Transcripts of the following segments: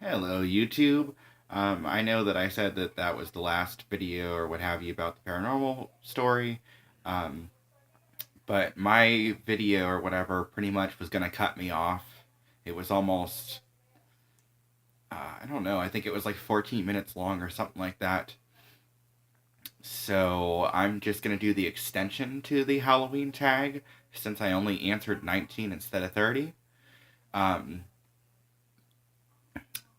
Hello, YouTube. I know that I said that that was the last video or what have you about the paranormal story, um, but my video or whatever pretty much was going to cut me off. It was almost, I don't know, I think it was like 14 minutes long or something like that. So I'm just going to do the extension to the Halloween tag since I only answered 19 instead of 30. Um,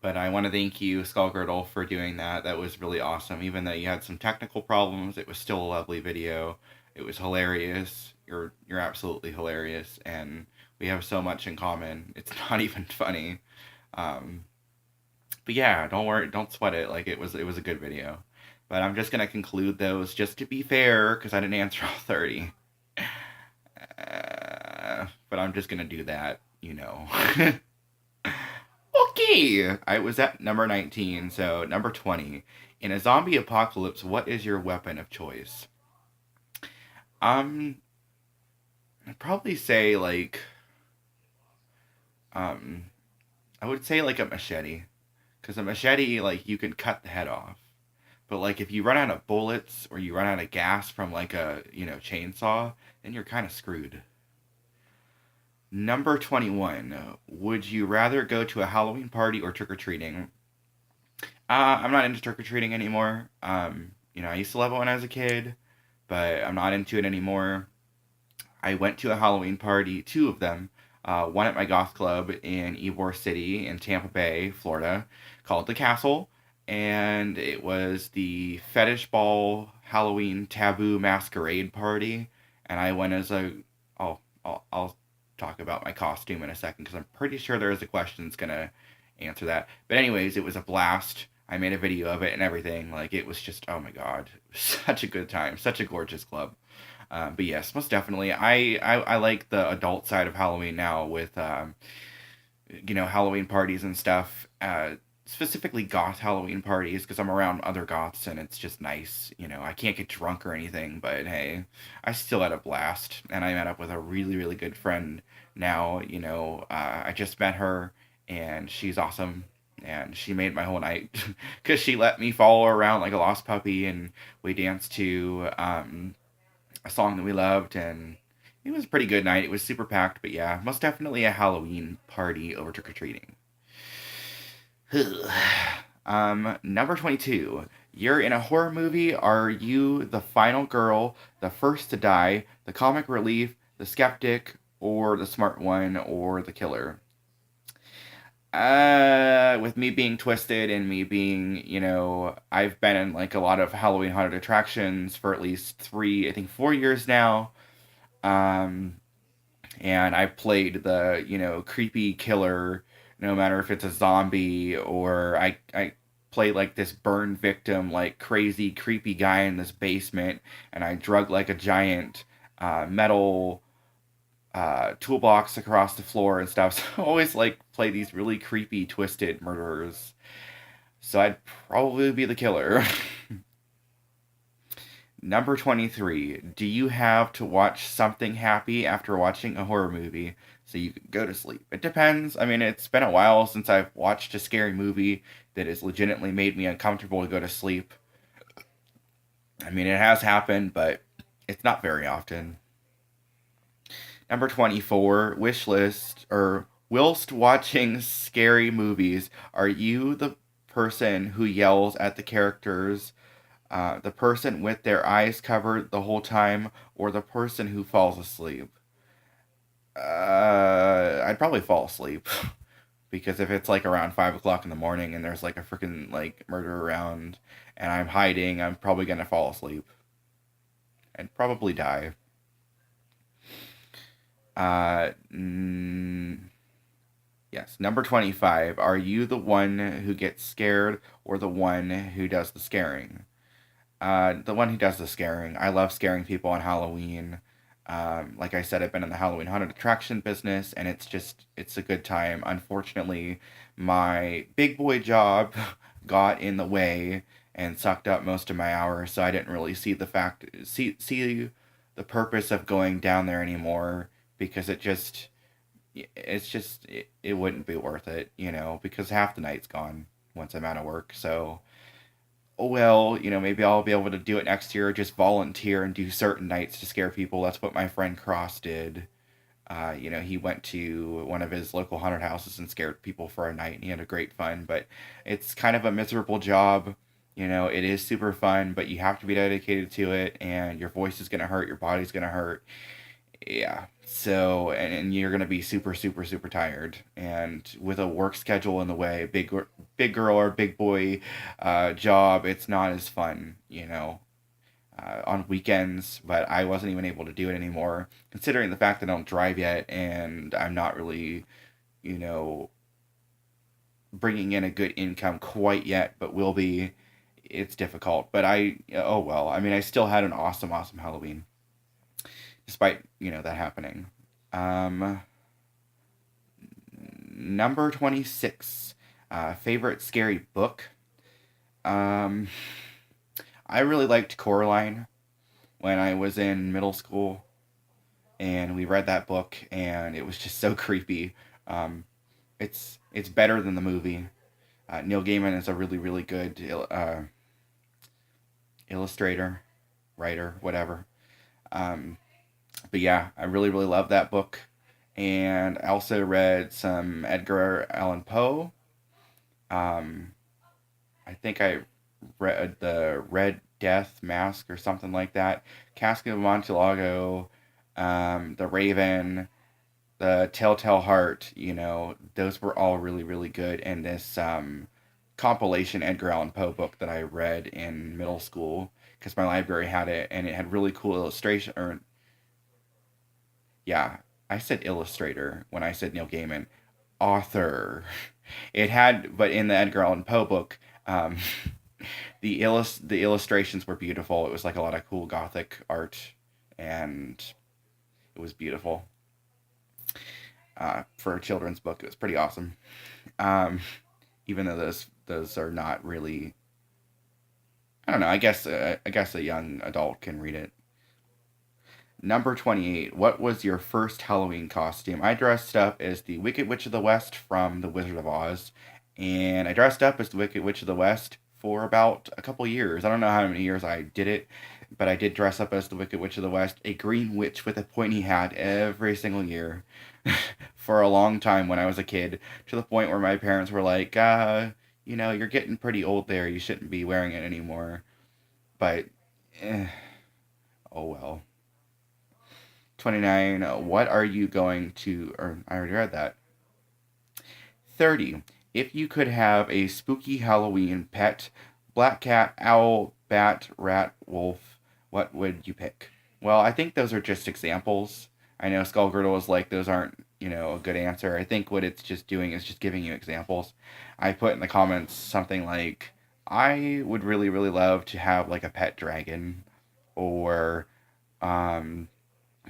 But I want to thank you, Skullgirdle, for doing that. That was really awesome. Even though you had some technical problems, it was still a lovely video. It was hilarious. You're absolutely hilarious, and we have so much in common. It's not even funny. Um, but yeah, don't worry, don't sweat it. Like it was a good video. But I'm just gonna conclude those just to be fair, because I didn't answer all 30. But I'm just gonna do that, you know. Okay, I was at number 19, so number 20. In a zombie apocalypse, what is your weapon of choice? Um, I'd probably say um, I would say like a machete, because a machete, like you can cut the head off. But like if you run out of bullets or you run out of gas from like a chainsaw, then you're kind of screwed. Number 21. Would you rather go to a Halloween party or trick or treating? I'm not into trick or treating anymore. I used to love it when I was a kid, but I'm not into it anymore. I went to a Halloween party, two of them. One at my goth club in Ybor City in Tampa Bay, Florida, called the Castle, and it was the Fetish Ball Halloween Taboo Masquerade Party. And I went as a. I'll talk about my costume in a second because I'm pretty sure there is a question that's gonna answer that. But anyways, it was a blast. I made a video of it and everything. Like it was just, oh my god, such a good time, such a gorgeous club. But yes, most definitely, I like the adult side of Halloween now with Halloween parties and stuff. Specifically goth Halloween parties because I'm around other goths and it's just nice. I can't get drunk or anything, but hey, I still had a blast. And I met up with a really, really good friend now. I just met her and she's awesome. And she made my whole night because she let me follow her around like a lost puppy, and we danced to a song that we loved, and it was a pretty good night. It was super packed, but yeah, most definitely a Halloween party over trick or treating. Number 22. You're in a horror movie. Are you the final girl, the first to die, the comic relief, the skeptic, or the smart one, or the killer? With me being twisted and me being, I've been in like a lot of Halloween haunted attractions for at least 3, I think 4 years now. Um, and I played the creepy killer, no matter if it's a zombie or I play like this burn victim, like crazy creepy guy in this basement, and I drug like a giant metal toolbox across the floor and stuff. So I always like play these really creepy, twisted murderers. So I'd probably be the killer. Number 23. Do you have to watch something happy after watching a horror movie so you can go to sleep? It depends. I mean, it's been a while since I've watched a scary movie that has legitimately made me uncomfortable to go to sleep. I mean, it has happened, but it's not very often. Number 24. Wish list, or whilst watching scary movies, are you the person who yells at the characters, the person with their eyes covered the whole time, or the person who falls asleep? I'd probably fall asleep because if it's like around 5 o'clock in the morning and there's like a freaking like murder around and I'm hiding, I'm probably gonna fall asleep and probably die. Mm, yes, number 25. Are you the one who gets scared or the one who does the scaring? The one who does the scaring. I love scaring people on Halloween. Like I said, I've been in the Halloween haunted attraction business, and it's a good time. Unfortunately, my big boy job got in the way and sucked up most of my hours, so I didn't really see the purpose of going down there anymore because it just it's just it wouldn't be worth it, because half the night's gone once I'm out of work. So, oh well, maybe I'll be able to do it next year. Just volunteer and do certain nights to scare people. That's what my friend Cross did. He went to one of his local haunted houses and scared people for a night, and he had a great fun. But it's kind of a miserable job. It is super fun, but you have to be dedicated to it, and your voice is gonna hurt, your body's gonna hurt. Yeah. So, and you're gonna be super, super, super tired, and with a work schedule in the way, big girl or big boy job, it's not as fun. On weekends, but I wasn't even able to do it anymore, considering the fact that I don't drive yet and I'm not really, you know, bringing in a good income quite yet, but will be. It's difficult, but oh well. I mean, I still had an awesome, awesome Halloween, despite, that happening. Um, Number 26, favorite scary book. Um, I really liked Coraline when I was in middle school, and we read that book, and it was just so creepy. Um, it's better than the movie. Neil Gaiman is a really really good illustrator, writer, whatever. Um, but yeah, I really really love that book, and I also read some Edgar Allan Poe. Um, I think I read the Red Death Mask or something like that. Cask of Amontillado, The Raven, the Telltale Heart, those were all really, really good. And this compilation Edgar Allan Poe book that I read in middle school, because my library had it, and it had really cool illustration. Or yeah, I said illustrator when I said Neil Gaiman, author. It had, but in the Edgar Allan Poe book, um, the illustrations were beautiful. It was like a lot of cool gothic art, and it was beautiful. For a children's book, it was pretty awesome. Um, Even though those are not really, I don't know. I guess a young adult can read it. Number 28. What was your first Halloween costume? I dressed up as the Wicked Witch of the West from The Wizard of Oz, and I dressed up as the Wicked Witch of the West for about a couple years. I don't know how many years I did it, but I did dress up as the Wicked Witch of the West, a green witch with a pointy hat every single year for a long time when I was a kid, to the point where my parents were like, you're getting pretty old there. You shouldn't be wearing it anymore. But, eh, oh well. 29. What are you going to, or I already read that. 30. If you could have a spooky Halloween pet, black cat, owl, bat, rat, wolf, what would you pick? Well, I think those are just examples. I know Skullgirtle was like, those aren't, a good answer. I think what it's just doing is just giving you examples. I put in the comments something like, I would really, really love to have like a pet dragon, or um,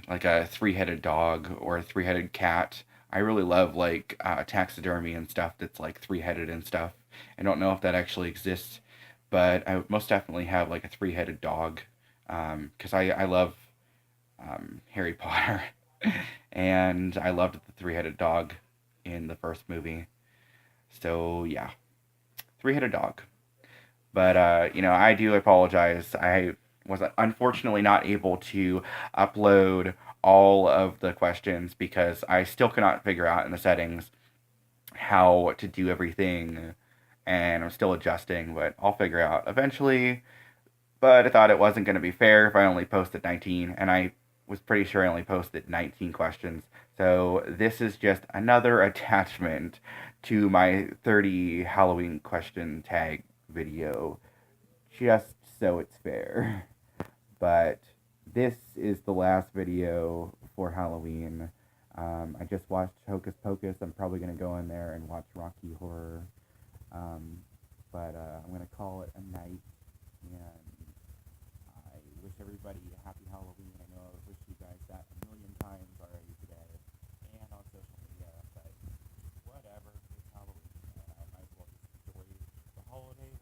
like a three-headed dog or a three-headed cat. I really love like taxidermy and stuff that's like three-headed and stuff. I don't know if that actually exists, but I would most definitely have like a three-headed dog, because I love Harry Potter, and I loved the three-headed dog in the first movie. So yeah, three-headed dog. But I do apologize. I was unfortunately not able to upload all of the questions because I still cannot figure out in the settings how to do everything, and I'm still adjusting, but I'll figure out eventually. But I thought it wasn't going to be fair if I only posted 19, and I was pretty sure I only posted 19 questions. So this is just another attachment to my 30 Halloween question tag video, just so it's fair. But this is the last video for Halloween. I just watched Hocus Pocus. I'm probably going to go in there and watch Rocky Horror. Um, but I'm going to call it a night. And I wish everybody a happy Halloween. I know I've wished you guys that a million times already today and on social media, but whatever. It's Halloween, and I might as well just enjoy the holiday